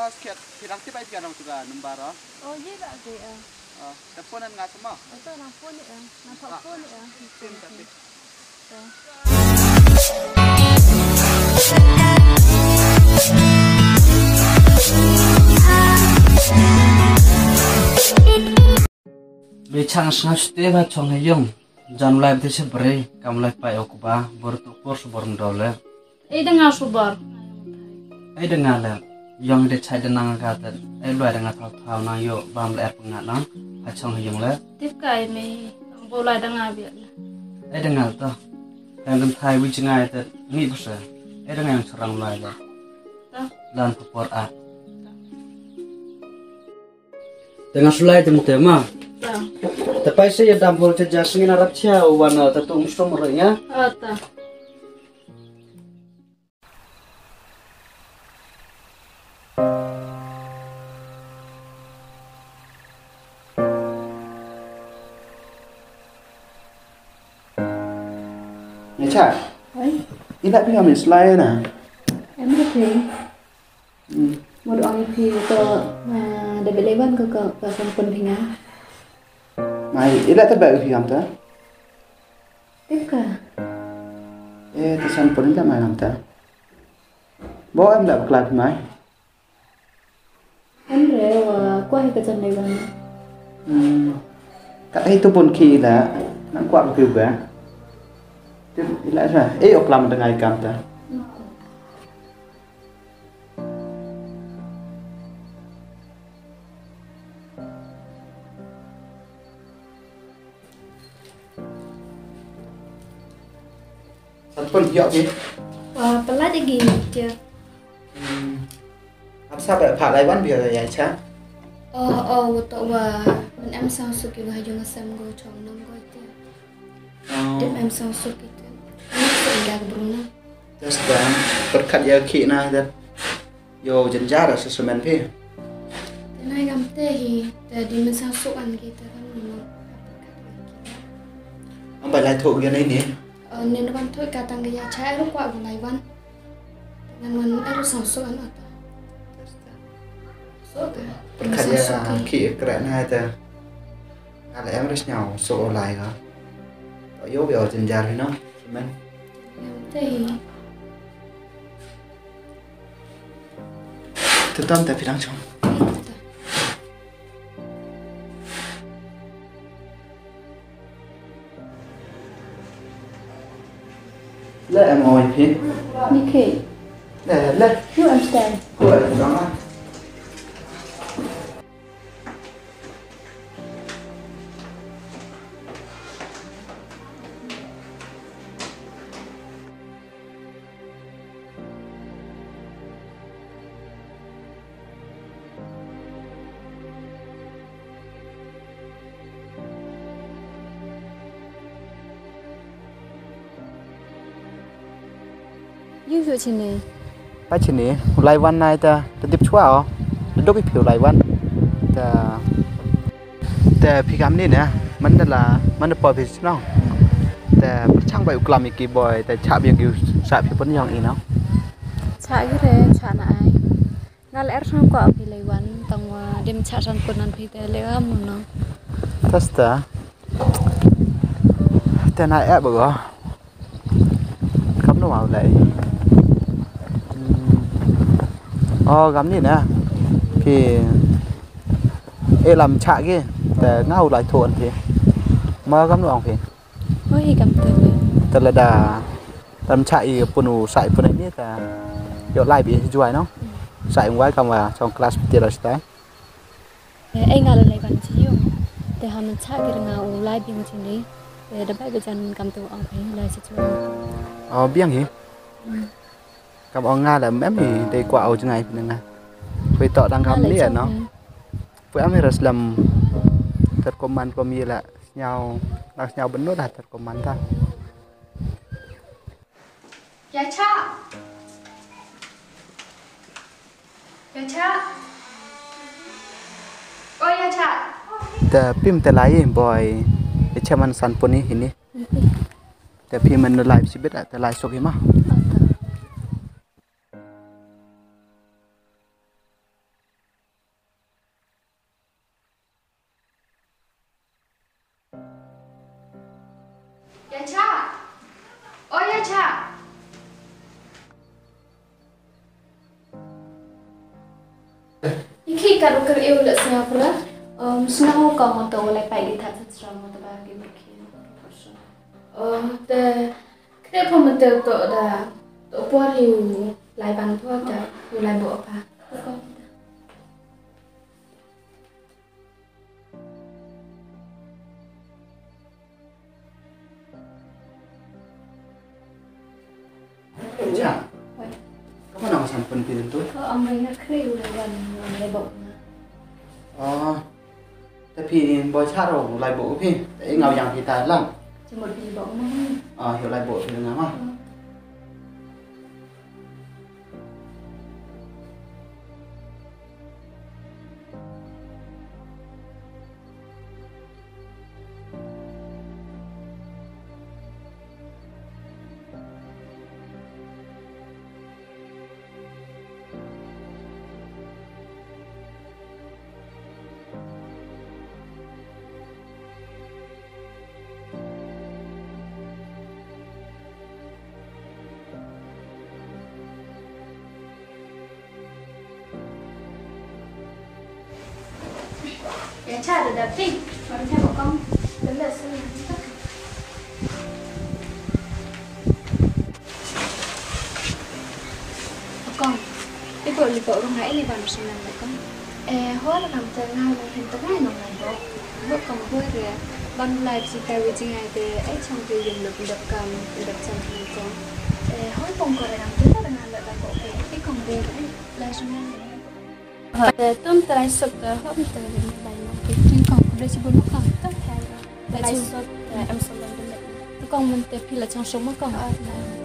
Oh, sekian pirang tiba itu kan juga nembara. Oh, iya tak sih ya. Teleponan nggak semua. Itu napun ya, nampak pun ya. Tim tapi. Bicara sangat setiap cong heyong. Jangan mulai betul seberi, kamu mulai payah kubah, bertukar sebelum dole. Dengar subar. Dengar le, yang de cai denang kata, luar dengar tahu na yo, bam le pengat nang, cong heyong le. Tip kai me, boleh dengar biar. Dengar tu, yang dem thai wijengai tu, ni besar. Dengar yang serang mulai le. Dan pupur a. Dengan sulai temu tema. Ya. Tapi saya dampur kerja sengin Arab cia, wana tentu mesti merenya. Ata. Ni cak. Hai. Ini tak pilih ambil sulai na. Em có thể một ông thì có để bị lấy văn có xong quân thì ngã Mai, ini tak baik pilih amta. tiếp cả Tesan pun ini tak main amta. Bawa em tak berkelap mai. em rể quay cái chân này văn Kat itu pun kira nak kuat juga. Ini lah. Oklam dengan ikam ta. Pun giọt gì? pelat lagi chưa Apa sahabat Pak Laiwan biar ya cha? tụi mình em sao sự kiểu hay dùng xem go trong năm go itu tiếp em sao sự gitu em sự dah Bruno Terus dan berkat ya kina dan yo jenjara sesumen pi. thế này làm thế thì di mình sao sự ăn gitu kan memang Ông bài lại thuộc cái này nè. nên văn thôi cả tăng cái giá trái lúc qua của này văn nên văn em sao sự ăn ở Berkat ya ki keren hai ta. Ada em harus nyaw so lại hả? Có yếu biểu jenjara nó. Semen. thế thì Từ tâm tại vì đang trong. Lệ em ngồi phía. Nikki, Lệ. you understand? Của đó. You hiểu chuyện này. Ba chỉ ní Laiwan này ta tiếp chua à? Đúc cái phiếu Laiwan. Ta phi cam ní nè, mình là professional. Ta chẳng phải làm cái boy, ta chạm những cái sạp phiếu vẫn nhong nó. Chả cái thế, chả là ai. Ngã lẽ không có phi lấy văn tông đêm chả sang quân ăn phi thế lấy âm nó. Testa. Ta này ép bữa. Không nó màu lại. Gắm gì nè thì làm chạy kia để ngao lại thuận thì mà gắm nó thì Mới hi cầm từ thật là đã làm chạy punu sải pun này là kiểu lại bị chuối nó sải ngoài cầm vào trong class tiền là đấy anh ngã lấy văn chỉ dùng để họ mình chả cái ngã u lại bị một chuyện đấy để đập cái chân cầm từ ông phải lại sẽ chua. Biết gì cầm ông Nga là em thì đây quả ở chỗ này nên là phải tọt đang gắm đi nó phải em harus làm thật command kami là nhau bấn nốt thật command ta Ya cha. Ya cha. Oh ya cha. Tapi minta lain boy cuman san pun ini tapi mana live sih beda live sok mah khi cả đôi yêu là sao vậy snow còn một tàu lại phải đi thật thật strong một tàu ba cái bực the cái phong một tàu tàu đã tàu qua liu lại bằng thua cả liu lại bộ pa Chả có phần nào sản phẩm tiền tôi ông ấy nó kêu lại gần lại bộ อ๋อแต่พี่บอยชาติเราลายโบกพี่แต่เงาอย่างพี่ตายล่าง chỉ một vì bộ mà hiểu lายโบกพี่นะมั้ง để trả được đẹp đi còn theo của con đến là xem tất cả con cái bộ lì bộ con hãy lì vào một số lần lại con hóa là làm từ ngay một hình tới ngày nồng này bộ bộ còn vui rồi ban lại chỉ cái vị trí này để ấy trong cái dùng lực đập cầm đập chân này con hóa con còn làm tới đó là lại bộ cái còn về đấy là trong này tôm trai sụp hôm từ bài nhưng còn đây chỉ bốn còn tất cả lại sụp em sụp lên đây con mình tập là trong sống nó còn ở đây